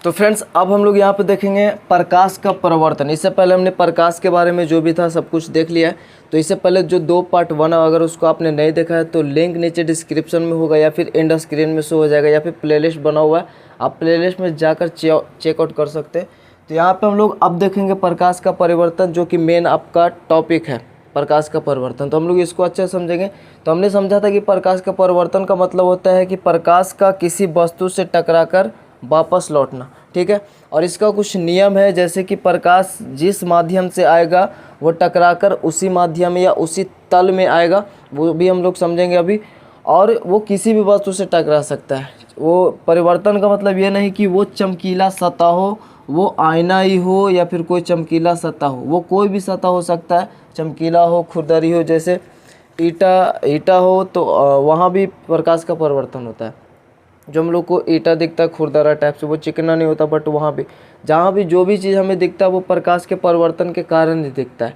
तो फ्रेंड्स अब हम लोग यहाँ पे देखेंगे प्रकाश का परावर्तन। इससे पहले हमने प्रकाश के बारे में जो भी था सब कुछ देख लिया है। तो इससे पहले जो 2 पार्ट 1 अगर उसको आपने नहीं देखा है तो लिंक नीचे डिस्क्रिप्शन में होगा या फिर एंड स्क्रीन में शो हो जाएगा या फिर प्लेलिस्ट बना हुआ है, आप प्लेलिस्ट में जाकर चेकआउट कर सकते हैं। तो यहाँ पर हम लोग अब देखेंगे प्रकाश का परिवर्तन, जो कि मेन आपका टॉपिक है प्रकाश का परिवर्तन। तो हम लोग इसको अच्छे से समझेंगे। तो हमने समझा था कि प्रकाश का परिवर्तन का मतलब होता है कि प्रकाश का किसी वस्तु से टकराकर वापस लौटना, ठीक है। और इसका कुछ नियम है, जैसे कि प्रकाश जिस माध्यम से आएगा वो टकराकर उसी माध्यम या उसी तल में आएगा, वो भी हम लोग समझेंगे अभी। और वो किसी भी वस्तु से टकरा सकता है। वो परिवर्तन का मतलब ये नहीं कि वो चमकीला सतह हो, वो आईना ही हो या फिर कोई चमकीला सतह हो, वो कोई भी सतह हो सकता है, चमकीला हो, खुरदरी हो। जैसे ईटा हो तो वहाँ भी प्रकाश का परिवर्तन होता है। जो हम लोग को ईटा दिखता है खुरदरा टाइप से, वो चिकना नहीं होता, बट वहाँ भी जहाँ भी जो भी चीज़ हमें दिखता है वो प्रकाश के परिवर्तन के कारण ही दिखता है।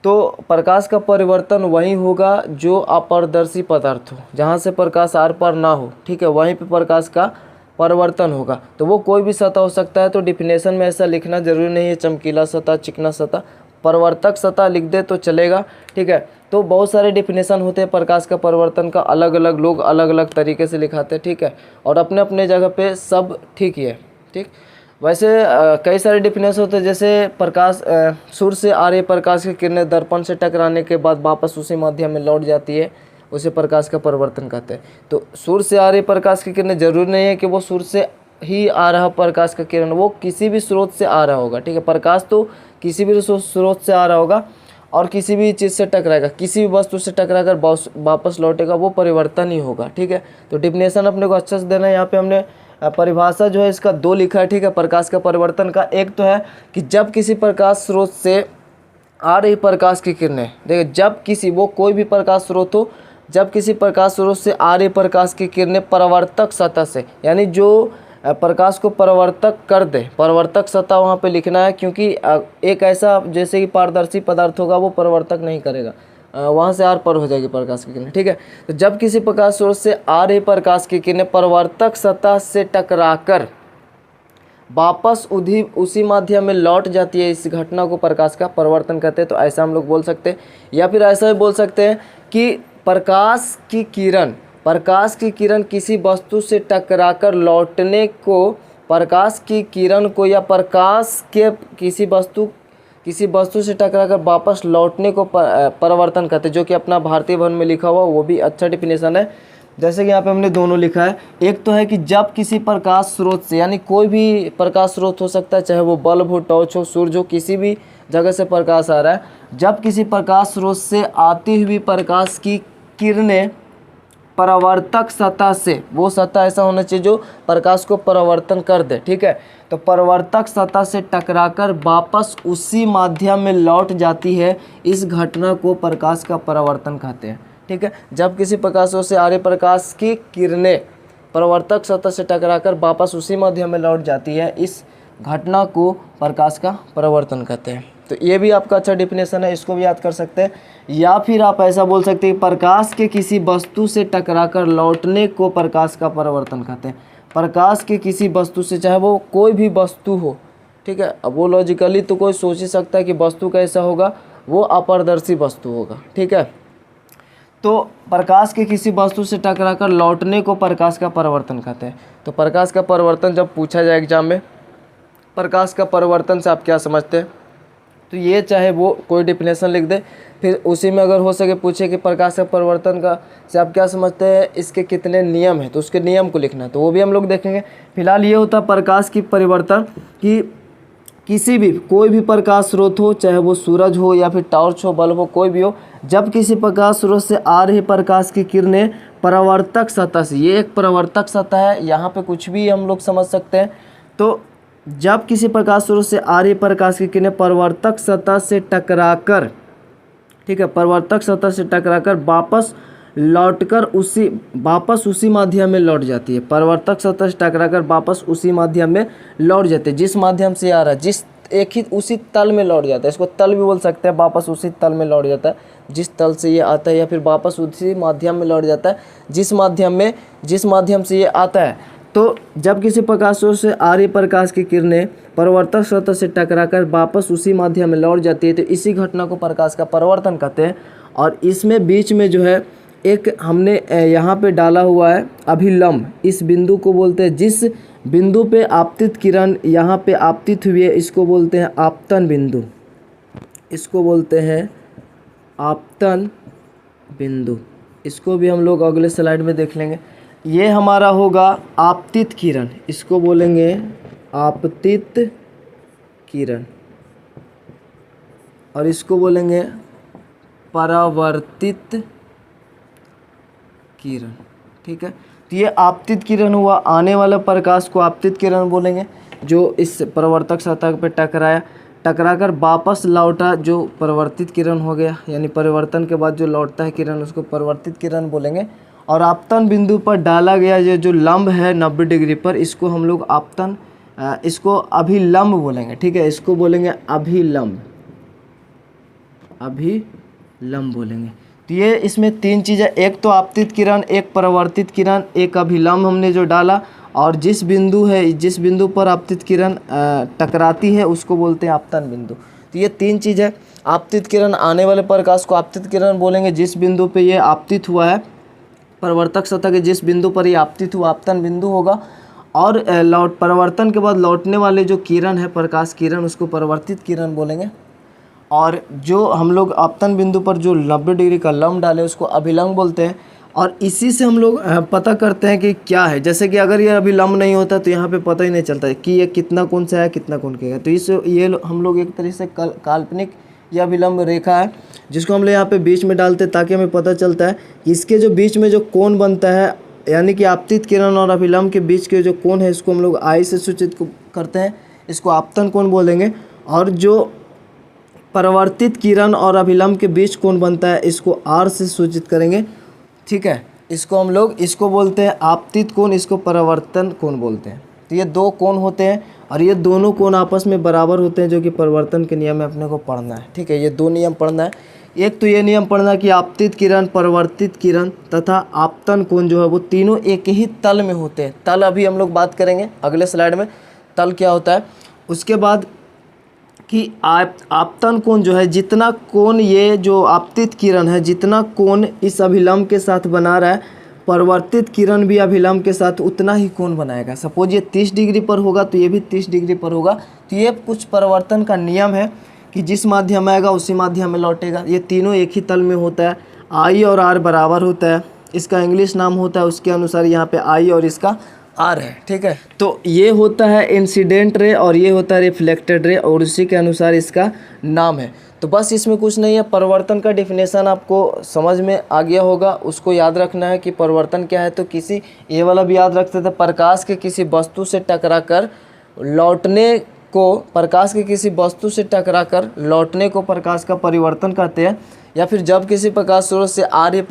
तो प्रकाश का परिवर्तन वहीं होगा जो अपारदर्शी पदार्थ हो, जहाँ से प्रकाश आर पार ना हो, ठीक है, वहीं पे प्रकाश का परिवर्तन होगा। तो वो कोई भी सतह हो सकता है। तो डिफिनेशन में ऐसा लिखना जरूरी नहीं है चमकीला सतह, चिकना सतह, परिवर्तक सतह लिख दे तो चलेगा, ठीक है। तो बहुत सारे डिफिनेशन होते हैं प्रकाश का परिवर्तन का, अलग अलग लोग अलग अलग तरीके से लिखाते हैं, ठीक है। और अपने अपने जगह पे सब ठीक ही है, ठीक। वैसे कई सारे डिफिनेशन होते हैं, जैसे प्रकाश सूर्य से आ रही प्रकाश की किरणें दर्पण से टकराने के बाद वापस उसी माध्यम में लौट जाती है, उसे प्रकाश का परिवर्तन कहते हैं। तो सूर्य से आ रही प्रकाश की किरणें जरूरी नहीं है कि वो सूर्य से ही आ रहा प्रकाश का किरण, वो किसी भी स्रोत से आ रहा होगा, ठीक है। प्रकाश तो किसी भी स्रोत से आ रहा होगा और किसी भी चीज़ से टकराएगा, किसी भी वस्तु से टकराकर वापस लौटेगा, वो परिवर्तन ही होगा, ठीक है। तो डिफिनेशन अपने को अच्छे से देना है। यहाँ पे हमने परिभाषा जो है इसका 2 लिखा है, ठीक है, प्रकाश का परिवर्तन का। एक तो है कि जब किसी प्रकाश स्रोत से आ रही प्रकाश की किरणें, देखिए जब किसी, वो कोई भी प्रकाश स्रोत हो, जब किसी प्रकाश स्रोत से आ रही प्रकाश की किरणें परावर्तक सतह से, यानी जो प्रकाश को परावर्तक कर दे, परावर्तक सतह वहाँ पे लिखना है, क्योंकि एक ऐसा जैसे कि पारदर्शी पदार्थ होगा वो परावर्तक नहीं करेगा, वहाँ से आर पार हो जाएगी प्रकाश की किरणें, ठीक है। तो जब किसी प्रकाश स्रोत से आ रही प्रकाश की किरणें परावर्तक सतह से टकराकर वापस उसी माध्यम में लौट जाती है, इस घटना को प्रकाश का परिवर्तन कहते हैं। तो ऐसा हम लोग बोल सकते हैं, या फिर ऐसा भी बोल सकते हैं कि प्रकाश की किरण किसी वस्तु से टकराकर लौटने को, प्रकाश की किरण को या प्रकाश के किसी वस्तु से टकराकर वापस लौटने को परिवर्तन कहते हैं, जो कि अपना भारतीय भवन में लिखा हुआ, वो भी अच्छा डिफिनेशन है। जैसे कि यहाँ पे हमने दोनों लिखा है। एक तो है कि जब किसी प्रकाश स्रोत से, यानी कोई भी प्रकाश स्रोत हो सकता है, चाहे वो बल्ब हो, टॉर्च हो, सूरज हो, किसी भी जगह से प्रकाश आ रहा है, जब किसी प्रकाश स्रोत से आती हुई प्रकाश की किरणें परावर्तक सतह से, वो सतह ऐसा होना चाहिए जो प्रकाश को परावर्तन कर दे, ठीक है, तो परावर्तक सतह से टकराकर वापस उसी माध्यम में लौट जाती है, इस घटना को प्रकाश का परावर्तन कहते हैं, ठीक है। जब किसी प्रकाश से आ रही प्रकाश की किरणें परावर्तक सतह से टकराकर वापस उसी माध्यम में लौट जाती है, इस घटना को प्रकाश का परावर्तन कहते हैं। तो ये भी आपका अच्छा डिफिनेशन है, इसको भी याद कर सकते हैं। या फिर आप ऐसा बोल सकते हैं, प्रकाश के किसी वस्तु से टकराकर लौटने को प्रकाश का परावर्तन कहते हैं। प्रकाश के किसी वस्तु से, चाहे वो कोई भी वस्तु हो, ठीक है। अब वो लॉजिकली तो कोई सोच ही सकता है कि वस्तु कैसा होगा, वो अपारदर्शी वस्तु होगा, ठीक है। तो प्रकाश के किसी वस्तु से टकराकर लौटने को प्रकाश का परावर्तन कहते हैं। तो प्रकाश का परिवर्तन जब पूछा जाए एग्जाम में, प्रकाश का परिवर्तन से आप क्या समझते हैं, तो ये चाहे वो कोई डिफिनेशन लिख दे, फिर उसी में अगर हो सके पूछे कि प्रकाश का परिवर्तन का से आप क्या समझते हैं, इसके कितने नियम हैं, तो उसके नियम को लिखना है, तो वो भी हम लोग देखेंगे। फिलहाल ये होता है प्रकाश की परिवर्तन कि किसी भी, कोई भी प्रकाश स्रोत हो, चाहे वो सूरज हो या फिर टॉर्च हो, बल्ब हो, कोई भी हो, जब किसी प्रकाश स्रोत से आ रही प्रकाश की किरणें परावर्तक सतह से, ये एक परावर्तक सतह है, यहाँ पे कुछ भी हम लोग समझ सकते हैं। तो जब किसी प्रकाश स्रोत से आ रही प्रकाश की किरणें परावर्तक सतह से टकराकर, ठीक है, परावर्तक सतह से टकराकर वापस उसी माध्यम में लौट जाती है, परावर्तक सतह से टकराकर वापस उसी माध्यम में लौट जाती है, जिस माध्यम से आ रहा है, जिस एक ही उसी तल में लौट जाता है, इसको तल भी बोल सकते हैं, वापस उसी तल में लौट जाता है जिस तल से ये आता है, या फिर वापस उसी माध्यम में लौट जाता है जिस माध्यम से ये आता है। तो जब किसी प्रकाश स्रोत से आ रही प्रकाश की किरणें परावर्तक सतह से टकराकर वापस उसी माध्यम में लौट जाती है तो इसी घटना को प्रकाश का परावर्तन कहते हैं। और इसमें बीच में जो है एक हमने यहाँ पे डाला हुआ है अभिलंब, इस बिंदु को बोलते हैं, जिस बिंदु पे आपतित किरण यहाँ पे आपतित हुई है इसको बोलते हैं आपतन बिंदु, इसको बोलते हैं आपतन बिंदु। इसको भी हम लोग अगले स्लाइड में देख लेंगे। ये हमारा होगा आपतित किरण, इसको बोलेंगे आपतित किरण, और इसको बोलेंगे परावर्तित किरण। ठीक है, तो ये आपतित किरण हुआ, आने वाला प्रकाश को आपतित किरण बोलेंगे, जो इस परावर्तक सतह पे टकराकर वापस लौटा जो परावर्तित किरण हो गया, यानी परिवर्तन के बाद जो लौटता है किरण उसको परावर्तित किरण बोलेंगे। और आपतन बिंदु पर डाला गया ये जो लंब है 90 डिग्री पर, इसको हम लोग इसको अभिलंब बोलेंगे। ठीक है, इसको बोलेंगे अभिलंब बोलेंगे। तो ये इसमें 3 चीज़ें, एक तो आपतित किरण, एक परावर्तित किरण, एक अभिलंब हमने जो डाला, और जिस बिंदु पर आपतित किरण टकराती है उसको बोलते हैं आपतन बिंदु। तो ये 3 चीज़ है। आपतित किरण, आने वाले प्रकाश को आपतित किरण बोलेंगे, जिस बिंदु पे ये आपतित हुआ है परावर्तक सतह के जिस बिंदु पर ये आपतित हुआ आपतन बिंदु होगा। और परावर्तन के बाद लौटने वाले जो किरण है प्रकाश किरण उसको परावर्तित किरण बोलेंगे। और जो हम लोग आपतन बिंदु पर जो 90 डिग्री का लंब डाले उसको अभिलंब बोलते हैं। और इसी से हम लोग पता करते हैं कि क्या है, जैसे कि अगर ये अभिलंब नहीं होता तो यहाँ पे पता ही नहीं चलता है कि ये कितना कौन सा है कितना कौन का है। तो ये हम लोग एक तरह से काल्पनिक या अभिलंब रेखा है जिसको हम लोग यहाँ पे बीच में डालते हैं ताकि हमें पता चलता है कि इसके जो बीच में जो कोण बनता है, यानी कि आपतित किरण और अभिलंब के बीच के जो कोण है इसको हम लोग आई से सूचित करते हैं, इसको आपतन कोण बोलेंगे। और जो परावर्तित किरण और अभिलंब के बीच कोण बनता है इसको आर से सूचित करेंगे। ठीक है, इसको बोलते हैं आपतित कोण, इसको परावर्तन कोण बोलते हैं। तो ये 2 कोण होते हैं और ये दोनों कोण आपस में बराबर होते हैं, जो कि परिवर्तन के नियम में अपने को पढ़ना है। ठीक है, ये 2 नियम पढ़ना है। एक तो ये नियम पढ़ना कि आपतित किरण, परावर्तित किरण तथा आपतन कोण जो है वो तीनों एक ही तल में होते हैं। तल अभी हम लोग बात करेंगे अगले स्लाइड में, तल क्या होता है। उसके बाद कि आपतन कोण जो है, जितना कोण ये जो आपतित किरण है जितना कोण इस अभिलंब के साथ बना रहा है, परावर्तित किरण भी अभिलंब के साथ उतना ही कोण बनाएगा। सपोज ये 30 डिग्री पर होगा तो ये भी 30 डिग्री पर होगा। तो ये कुछ परावर्तन का नियम है कि जिस माध्यम में आएगा उसी माध्यम में लौटेगा। ये तीनों एक ही तल में होता है, आई और आर बराबर होता है, इसका इंग्लिश नाम होता है उसके अनुसार यहाँ पे आई और इसका आर है। ठीक है, तो ये होता है इंसिडेंट रे और ये होता है रिफ्लेक्टेड रे, और उसी के अनुसार इसका नाम है। तो बस इसमें कुछ नहीं है। परिवर्तन का डिफिनेशन आपको समझ में आ गया होगा, उसको याद रखना है कि परिवर्तन क्या है। तो किसी ये वाला भी याद रखते थे, प्रकाश के किसी वस्तु से टकराकर लौटने को, प्रकाश के किसी वस्तु से टकराकर लौटने को प्रकाश का परिवर्तन कहते हैं। या फिर जब किसी प्रकाश स्रोत से आ रही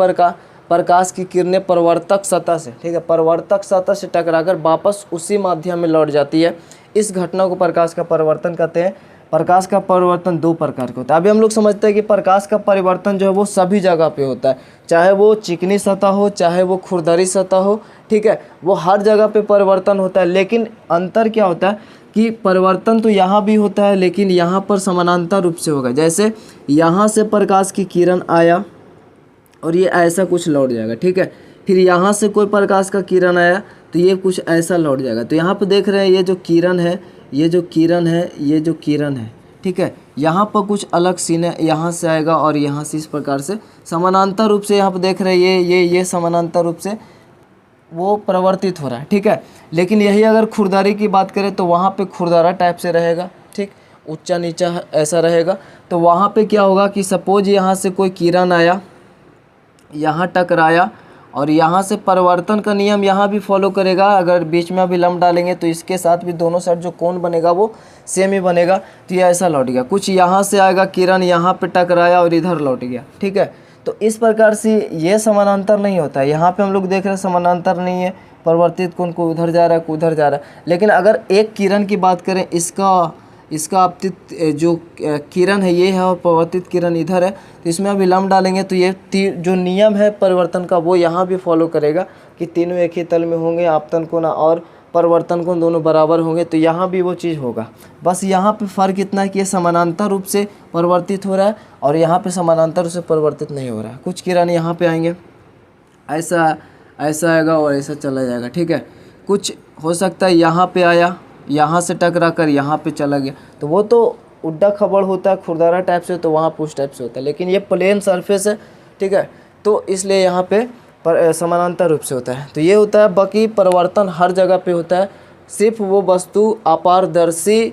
प्रकाश की किरणें परावर्तक सतह से, ठीक है, परावर्तक सतह से टकराकर वापस उसी माध्यम में लौट जाती है, इस घटना को प्रकाश का परिवर्तन कहते हैं। प्रकाश का परिवर्तन 2 प्रकार का होता है। अभी हम लोग समझते हैं कि प्रकाश का परिवर्तन जो है वो सभी जगह पे होता है, चाहे वो चिकनी सतह हो, चाहे वो खुरदरी सतह हो। ठीक है, वो हर जगह पे परिवर्तन होता है। लेकिन अंतर क्या होता है कि परिवर्तन तो यहाँ भी होता है लेकिन यहाँ पर समानांतर रूप से होगा। जैसे यहाँ से प्रकाश की किरण आया और ये ऐसा कुछ लौट जाएगा। ठीक है, फिर यहाँ से कोई प्रकाश का किरण आया तो ये कुछ ऐसा लौट जाएगा। तो यहाँ पे देख रहे हैं ये जो किरण है, ये जो किरण है, ठीक है, यहाँ पर कुछ अलग सीन है, यहाँ से आएगा और यहाँ से इस प्रकार से समानांतर रूप से यहाँ पे देख रहे हैं ये समानांतर रूप से वो परिवर्तित हो रहा है। ठीक है, लेकिन यही अगर खुरदारी की बात करें तो वहाँ पे खुरदारा टाइप से रहेगा। ठीक, ऊंचा नीचा ऐसा रहेगा। तो वहाँ पे क्या होगा कि सपोज यहाँ से कोई किरण आया, यहाँ टकराया और यहाँ से परिवर्तन का नियम यहाँ भी फॉलो करेगा। अगर बीच में अभिलंब डालेंगे तो इसके साथ भी दोनों साइड जो कोण बनेगा वो सेम ही बनेगा। तो ये ऐसा लौट गया, कुछ यहाँ से आएगा किरण, यहाँ पे टकराया और इधर लौट गया। ठीक है, तो इस प्रकार से ये समानांतर नहीं होता है। यहाँ पे हम लोग देख रहे हैं समानांतर नहीं है, परिवर्तित कोण को उधर जा रहा है को उधर जा रहा है। लेकिन अगर एक किरण की बात करें, इसका इसका आपतित जो किरण है ये है और परावर्तित किरण इधर है, तो इसमें अभिलंब डालेंगे तो ये जो नियम है परिवर्तन का वो यहाँ भी फॉलो करेगा कि तीनों एक ही तल में होंगे, आपतन कोण और परिवर्तन कोण दोनों बराबर होंगे, तो यहाँ भी वो चीज़ होगा। बस यहाँ पे फ़र्क इतना है कि ये समानांतर रूप से परिवर्तित हो रहा है और यहाँ पे समानांतर रूप से परिवर्तित नहीं हो रहा है। कुछ किरण यहाँ पे आएंगे, ऐसा ऐसा आएगा और ऐसा चला जाएगा, ठीक है। कुछ हो सकता है यहाँ पे आया, यहाँ से टकरा कर यहाँ पे चला गया, तो वो तो उड्डा खबड़ होता है, खुरदारा टाइप से, तो वहाँ पुश टाइप से होता है, लेकिन ये प्लेन सरफेस है, ठीक है, तो इसलिए यहाँ पे समानांतर रूप से होता है। तो ये होता है, बाकी परिवर्तन हर जगह पे होता है, सिर्फ वो वस्तु अपारदर्शी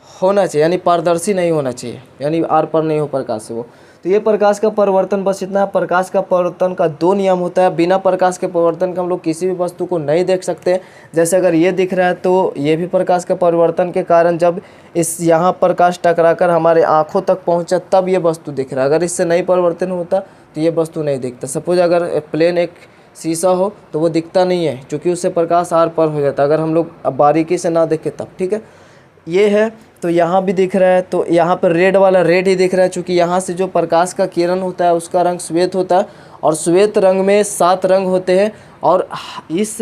होना चाहिए, यानी पारदर्शी नहीं होना चाहिए, यानी आर पर नहीं हो प्रकाश से वो। तो ये प्रकाश का परिवर्तन बस इतना है। प्रकाश का परिवर्तन का दो नियम होता है। बिना प्रकाश के परिवर्तन के हम लोग किसी भी वस्तु को नहीं देख सकते। जैसे अगर ये दिख रहा है तो ये भी प्रकाश के परिवर्तन के कारण जब इस यहाँ प्रकाश टकराकर हमारे आँखों तक पहुँचा तब ये वस्तु दिख रहा है। अगर इससे नहीं परिवर्तन होता तो ये वस्तु नहीं दिखता। सपोज अगर प्लेन एक शीशा हो तो वो दिखता नहीं है, क्योंकि उससे प्रकाश आर पार हो जाता है अगर हम लोग अब बारीकी से ना देखें तब, ठीक है। ये है, तो यहाँ भी दिख रहा है, तो यहाँ पर रेड वाला रेड ही दिख रहा है, क्योंकि यहाँ से जो प्रकाश का किरण होता है उसका रंग श्वेत होता है, और श्वेत रंग में 7 रंग होते हैं। और इस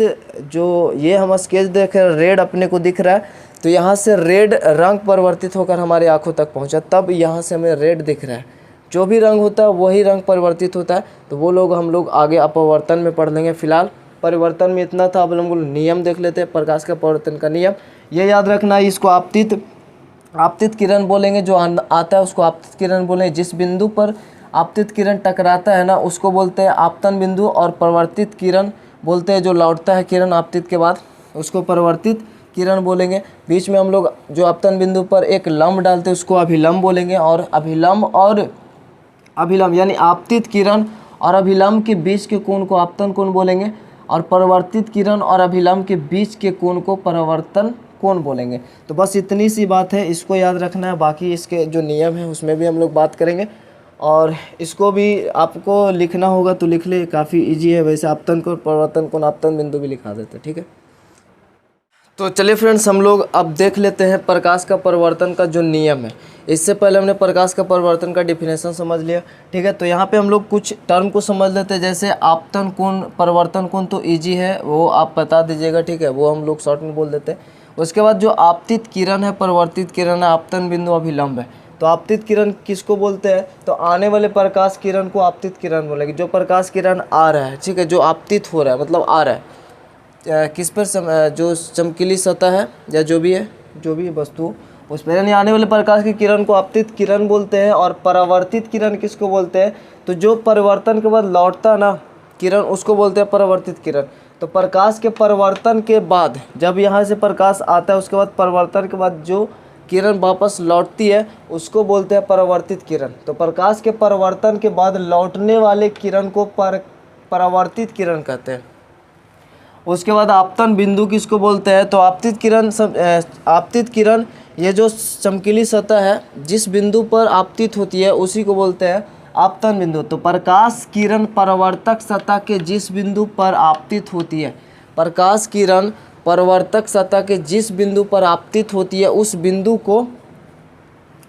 जो ये हम स्केच देख रहे हैं, रेड अपने को दिख रहा है, तो यहाँ से रेड रंग परिवर्तित होकर हमारे आँखों तक पहुँचा, तब यहाँ से हमें रेड दिख रहा है। जो भी रंग होता है वही रंग परिवर्तित होता है, तो वो लोग हम लोग आगे अपवर्तन में पढ़ लेंगे। फिलहाल परिवर्तन में इतना था। अब हम लोग नियम देख लेते हैं, प्रकाश का परिवर्तन का नियम। ये याद रखना है, इसको आपतित किरण बोलेंगे, जो आता है उसको आपतित किरण बोलेंगे। जिस बिंदु पर आपतित किरण टकराता है ना उसको बोलते हैं आपतन बिंदु, और परिवर्तित किरण बोलते हैं जो लौटता है किरण आपतित के बाद, उसको परिवर्तित किरण बोलेंगे। बीच में हम लोग जो आपतन बिंदु पर एक लंब डालते हैं उसको अभिलंब बोलेंगे। और अभिलंब यानी आपतित किरण और अभिलंब के बीच के कोण को आपतन कोण बोलेंगे, और परिवर्तित किरण और अभिलंब के बीच के कोण को परिवर्तन कोण बोलेंगे। तो बस इतनी सी बात है, इसको याद रखना है। बाकी इसके जो नियम है उसमें भी हम लोग बात करेंगे, और इसको भी आपको लिखना होगा तो लिख ले, काफ़ी इजी है। वैसे आपतन कोण, परिवर्तन कोण, आपतन बिंदु भी लिखा देते हैं, ठीक है। तो चलिए फ्रेंड्स, हम लोग अब देख लेते हैं प्रकाश का परिवर्तन का जो नियम है। इससे पहले हमने प्रकाश का परिवर्तन का डेफिनेशन समझ लिया, ठीक है। तो यहाँ पे हम लोग कुछ टर्म को समझ लेते हैं, जैसे आपतन कोण, परिवर्तन कोण तो इजी है, वो आप बता दीजिएगा, ठीक है, वो हम लोग शॉर्ट में बोल देते हैं। उसके बाद जो आपतित किरण है, परिवर्तित किरण है, आपतन बिंदु, अभिलंब है। तो आपतित किरण किसको बोलते हैं? तो आने वाले प्रकाश किरण को आपतित किरण बोलेंगे। जो प्रकाश किरण आ रहा है, ठीक है, जो आपतित हो रहा है, मतलब आ रहा है किस पर, जो चमकीली सतह है या जो भी वस्तु उस पर, यानी आने वाले प्रकाश की किरण को आपतित किरण बोलते हैं। और परावर्तित किरण किसको बोलते हैं? तो जो परिवर्तन के बाद लौटता ना किरण उसको बोलते हैं परावर्तित किरण। तो प्रकाश के परिवर्तन के बाद जब यहाँ से प्रकाश आता है उसके बाद परिवर्तन के बाद जो किरण वापस लौटती है उसको बोलते हैं परावर्तित किरण। तो प्रकाश के परिवर्तन के बाद लौटने वाले किरण को परावर्तित किरण कहते हैं। उसके बाद आपतन बिंदु किसको बोलते हैं? तो आपतित किरण ये जो चमकीली सतह है जिस बिंदु पर आपतित होती है उसी को बोलते हैं आपतन बिंदु। तो प्रकाश किरण परावर्तक सतह के जिस बिंदु पर आपतित होती है, प्रकाश किरण परावर्तक सतह के जिस बिंदु पर आपतित होती है उस बिंदु को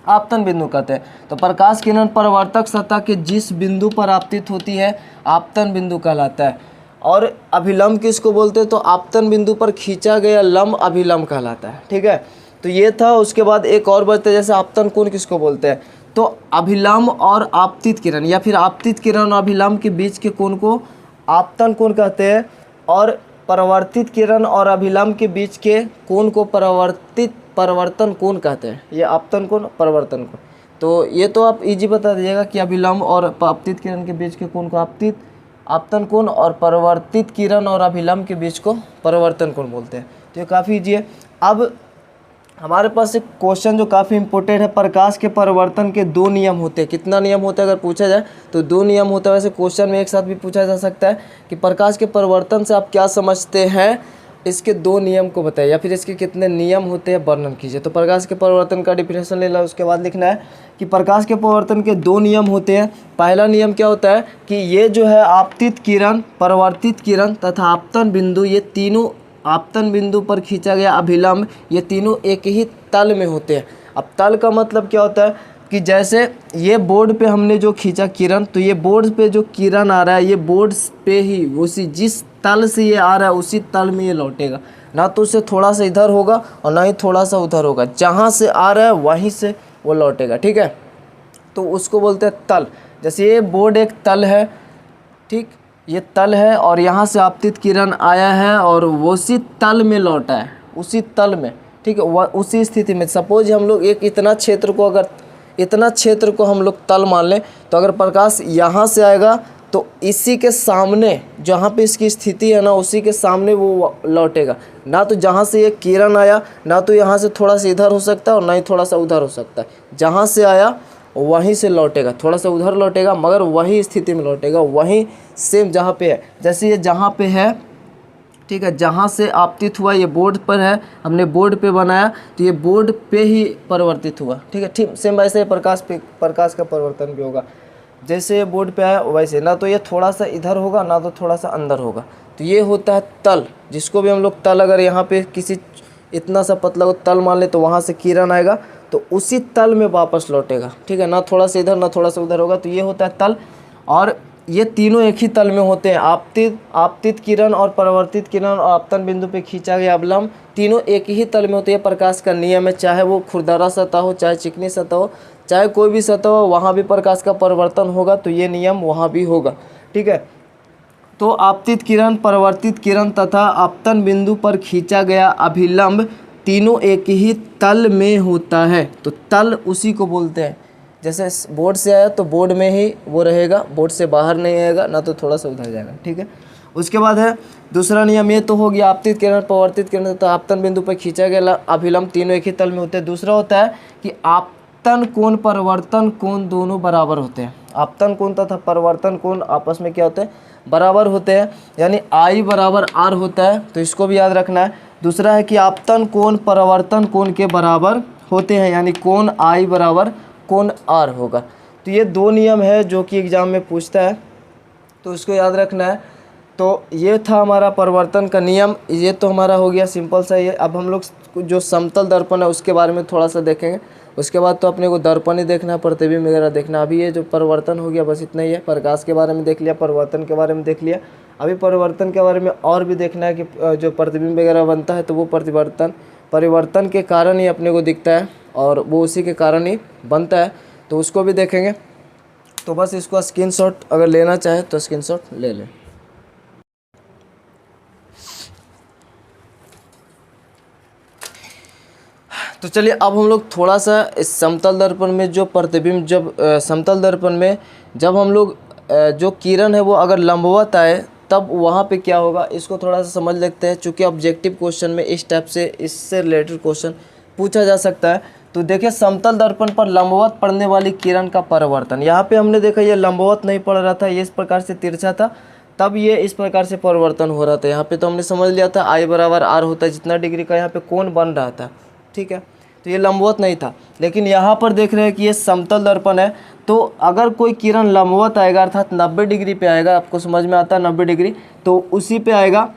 आपतन बिंदु कहते हैं। तो प्रकाश किरण परावर्तक सतह के जिस बिंदु पर आपतित होती है आपतन बिंदु कहलाता है। और अभिलंब किसको बोलते हैं? तो आपतन बिंदु पर खींचा गया लंब अभिलंब कहलाता है, ठीक है। तो ये था। उसके बाद एक और बचता है, जैसे आपतन कोण किसको बोलते हैं? तो अभिलंब और आपतित किरण या फिर आपतित किरण और अभिलंब के बीच के कोण को आपतन कोण कहते हैं, और परावर्तित किरण और अभिलंब के बीच के कोण को परिवर्तन कोण कहते हैं। ये आपतन कोण, परिवर्तन कोण। तो ये तो आप इजी बता दीजिएगा कि अभिलंब और आपतित किरण के बीच के कोण को आपतन कोण, और परिवर्तित किरण और अभिलंब के बीच को परिवर्तन कोण बोलते हैं। तो ये काफ़ी इजी है। अब हमारे पास एक क्वेश्चन जो काफ़ी इंपॉर्टेंट है, प्रकाश के परिवर्तन के 2 नियम होते हैं। कितना नियम होता है अगर पूछा जाए तो 2 नियम होता है। वैसे क्वेश्चन में एक साथ भी पूछा जा सकता है कि प्रकाश के परिवर्तन से आप क्या समझते हैं, इसके 2 नियम को बताइए, या फिर इसके कितने नियम होते हैं वर्णन कीजिए। तो प्रकाश के परिवर्तन का डिफिनेशन ले लो, उसके बाद लिखना है कि प्रकाश के परिवर्तन के 2 नियम होते हैं। पहला नियम क्या होता है कि ये जो है आपतित किरण, परावर्तित किरण तथा आपतन बिंदु, ये तीनों आपतन बिंदु पर खींचा गया अभिलंब, ये तीनों एक ही तल में होते हैं। अब तल का मतलब क्या होता है कि जैसे ये बोर्ड पे हमने जो खींचा किरण, तो ये बोर्ड पे जो किरण आ रहा है ये बोर्ड पे ही उसी जिस तल से ये आ रहा है उसी तल में ये लौटेगा, ना तो उससे थोड़ा सा इधर होगा और ना ही थोड़ा सा उधर होगा, जहाँ से आ रहा है वहीं से वो लौटेगा। ठीक है, तो उसको बोलते हैं तल। जैसे ये बोर्ड एक तल है, ठीक, ये तल है और यहाँ से आपतित किरण आया है और वो उसी तल में लौटा है, उसी तल में, ठीक है। वह उसी स्थिति में सपोज हम लोग एक इतना क्षेत्र को, अगर इतना क्षेत्र को हम लोग तल मान लें, तो अगर प्रकाश यहाँ से आएगा तो इसी के सामने जहाँ पे इसकी स्थिति है ना, उसी के सामने वो लौटेगा, ना तो जहाँ से ये किरण आया ना तो यहाँ से थोड़ा सा इधर हो सकता है और ना ही थोड़ा सा उधर हो सकता है, जहाँ से आया वहीं से लौटेगा, थोड़ा सा उधर लौटेगा मगर वही स्थिति में लौटेगा, वहीं सेम जहाँ पे है। जैसे ये जहाँ पे है, ठीक है, जहाँ से आपतित हुआ ये बोर्ड पर है, हमने बोर्ड पे बनाया तो ये बोर्ड पे ही परिवर्तित हुआ, ठीक है। ठीक सेम वैसे प्रकाश का परिवर्तन भी होगा, जैसे ये बोर्ड पे आया वैसे, ना तो ये थोड़ा सा इधर होगा ना तो थोड़ा सा अंदर होगा। तो ये होता है तल, जिसको भी हम लोग तल, अगर यहाँ पे किसी इतना सा पतला को तल मान ले तो वहाँ से किरण आएगा तो उसी तल में वापस लौटेगा, ठीक है, ना थोड़ा सा इधर ना थोड़ा सा उधर होगा। तो ये होता है तल, और ये तीनों एक ही तल में होते हैं। आपतित किरण और परावर्तित किरण और आपतन बिंदु पे खींचा गया अवलंब तीनों एक ही तल में होते हैं। प्रकाश का नियम है, चाहे वो खुरदरा सतह हो, चाहे चिकनी सतह हो, चाहे कोई भी सतह हो, वहाँ भी प्रकाश का परिवर्तन होगा, तो ये नियम वहाँ भी होगा, ठीक है। तो आपतित किरण, परावर्तित किरण तथा आपतन बिंदु पर खींचा गया अभिलंब तीनों एक ही तल में होता है, तो तल उसी को बोलते हैं। जैसे बोर्ड से आया तो बोर्ड में ही वो रहेगा, बोर्ड से बाहर नहीं आएगा, ना तो थोड़ा सा उधर जाएगा, ठीक है। उसके बाद है दूसरा नियम, ये तो हो गया आपतित किरण, परावर्तित किरण तथा आपतन बिंदु पर खींचा गया अभिलंब तीनों एक ही तल में होते हैं। दूसरा होता है कि आपतन कोण, परिवर्तन कोण दोनों बराबर होते हैं। आपतन कोण तथा परिवर्तन कोण आपस में क्या होते हैं, बराबर होते हैं, यानी I बराबर R होता है, तो इसको भी याद रखना है। दूसरा है कि आपतन कोण परावर्तन कोण के बराबर होते हैं, यानी कोण I बराबर कोण R होगा। तो ये दो नियम है जो कि एग्जाम में पूछता है, तो उसको याद रखना है। तो ये था हमारा परिवर्तन का नियम, ये तो हमारा हो गया सिंपल सा ये। अब हम लोग जो समतल दर्पण है उसके बारे में थोड़ा सा देखेंगे, उसके बाद तो अपने को दर्पण ही देखना है, प्रतिबिंब वगैरह देखना। अभी ये जो परिवर्तन हो गया बस इतना ही है, प्रकाश के बारे में देख लिया, परिवर्तन के बारे में देख लिया। अभी परिवर्तन के बारे में और भी देखना है कि जो प्रतिबिंब वगैरह बनता है तो वो परिवर्तन के कारण ही अपने को दिखता है और वो उसी के कारण ही बनता है, तो उसको भी देखेंगे। तो बस इसको स्क्रीनशॉट अगर लेना चाहे तो स्क्रीनशॉट ले लें। तो चलिए अब हम लोग थोड़ा सा इस समतल दर्पण में जो प्रतिबिंब, जब समतल दर्पण में जब हम लोग जो किरण है वो अगर लंबवत आए तब वहाँ पे क्या होगा, इसको थोड़ा सा समझ लेते हैं। चूँकि ऑब्जेक्टिव क्वेश्चन में इस टाइप से इससे रिलेटेड क्वेश्चन पूछा जा सकता है। तो देखिए समतल दर्पण पर लंबवत पड़ने वाली किरण का परिवर्तन, यहाँ पे हमने देखा ये लंबवत नहीं पड़ रहा था, ये इस प्रकार से तिरछा था, तब ये इस प्रकार से परिवर्तन हो रहा था। यहाँ पे तो हमने समझ लिया था I बराबर R होता है, जितना डिग्री का यहाँ पे कोण बन रहा था, ठीक है। तो ये लंबवत नहीं था, लेकिन यहाँ पर देख रहे हैं कि ये समतल दर्पण है, तो अगर कोई किरण लंबवत आएगा अर्थात 90 डिग्री पे आएगा, आपको समझ में आता है 90 डिग्री, तो उसी पे आएगा।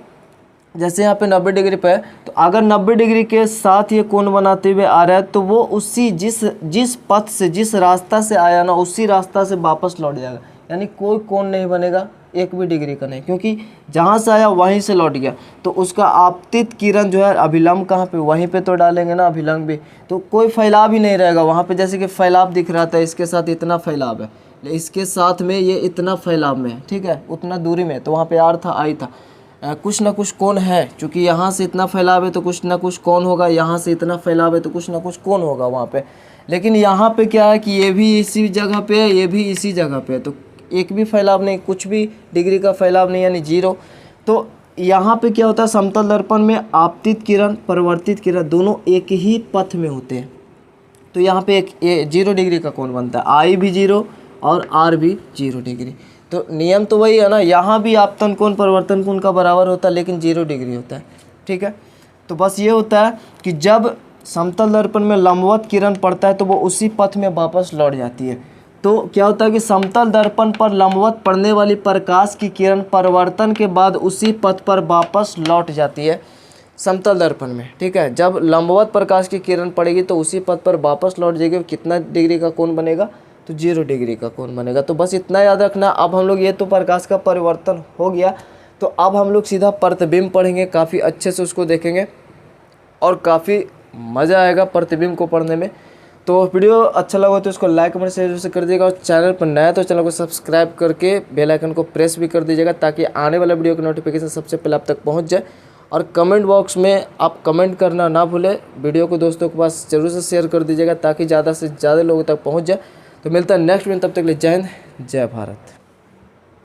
जैसे यहाँ पे 90 डिग्री पे है, तो अगर 90 डिग्री के साथ ये कोण बनाते हुए आ रहा है तो वो उसी जिस पथ से, जिस रास्ता से आया ना, उसी रास्ता से वापस लौट जाएगा, यानी कोई कोण नहीं बनेगा, एक भी डिग्री का नहीं, क्योंकि जहाँ से आया वहीं से लौट गया। तो उसका आपतित किरण जो है अभिलंब कहाँ पे, वहीं पे तो डालेंगे ना अभिलंब भी, तो कोई फैलाव ही नहीं रहेगा वहाँ पे। जैसे कि फैलाव दिख रहा था, इसके साथ इतना फैलाव है, इसके साथ में ये इतना फैलाव में है, ठीक है, उतना दूरी में, तो वहाँ पे R था I था, कुछ ना कुछ कोण है, क्योंकि यहाँ से इतना फैलाव है तो कुछ ना कुछ कोण होगा, यहाँ से इतना फैलाव है तो कुछ ना कुछ कोण होगा वहाँ पे। लेकिन यहाँ पे क्या है कि ये भी इसी जगह पे है, ये भी इसी जगह पे है, तो एक भी फैलाव नहीं, कुछ भी डिग्री का फैलाव नहीं, यानी जीरो। तो यहाँ पे क्या होता है, समतल दर्पण में आपतित किरण, परावर्तित किरण दोनों एक ही पथ में होते हैं, तो यहाँ पे एक 0 डिग्री का कोण बनता है, I भी 0 और R भी 0 डिग्री। तो नियम तो वही है ना, यहाँ भी आपतन कोण परिवर्तन कोण का बराबर होता है, लेकिन 0 डिग्री होता है, ठीक है। तो बस ये होता है कि जब समतल दर्पण में लंबवत किरण पड़ता है तो वो उसी पथ में वापस लौट जाती है। तो क्या होता है कि समतल दर्पण पर लंबवत पड़ने वाली प्रकाश की किरण परिवर्तन के बाद उसी पथ पर वापस लौट जाती है। समतल दर्पण में, ठीक है। जब लंबवत प्रकाश की किरण पड़ेगी तो उसी पथ पर वापस लौट जाएगी, कितना डिग्री का कोण बनेगा, तो 0 डिग्री का कोण बनेगा। तो बस इतना याद रखना। अब हम लोग, ये तो प्रकाश का परिवर्तन हो गया, तो अब हम लोग सीधा प्रतिबिंब पढ़ेंगे, काफ़ी अच्छे से उसको देखेंगे और काफ़ी मज़ा आएगा प्रतिबिंब को पढ़ने में। तो वीडियो अच्छा लगा तो इसको लाइक कमेंट शेयर से कर दीजिएगा, और चैनल पर नया तो चैनल को सब्सक्राइब करके बेल आइकन को प्रेस भी कर दीजिएगा, ताकि आने वाला वीडियो की नोटिफिकेशन सबसे पहले आप तक पहुंच जाए। और कमेंट बॉक्स में आप कमेंट करना ना भूलें। वीडियो को दोस्तों के पास जरूर से शेयर कर दीजिएगा, ताकि ज़्यादा से ज़्यादा लोगों तक पहुँच जाए। तो मिलता है नेक्स्ट वीडियो, तब तक के लिए जय हिंद, जय भारत।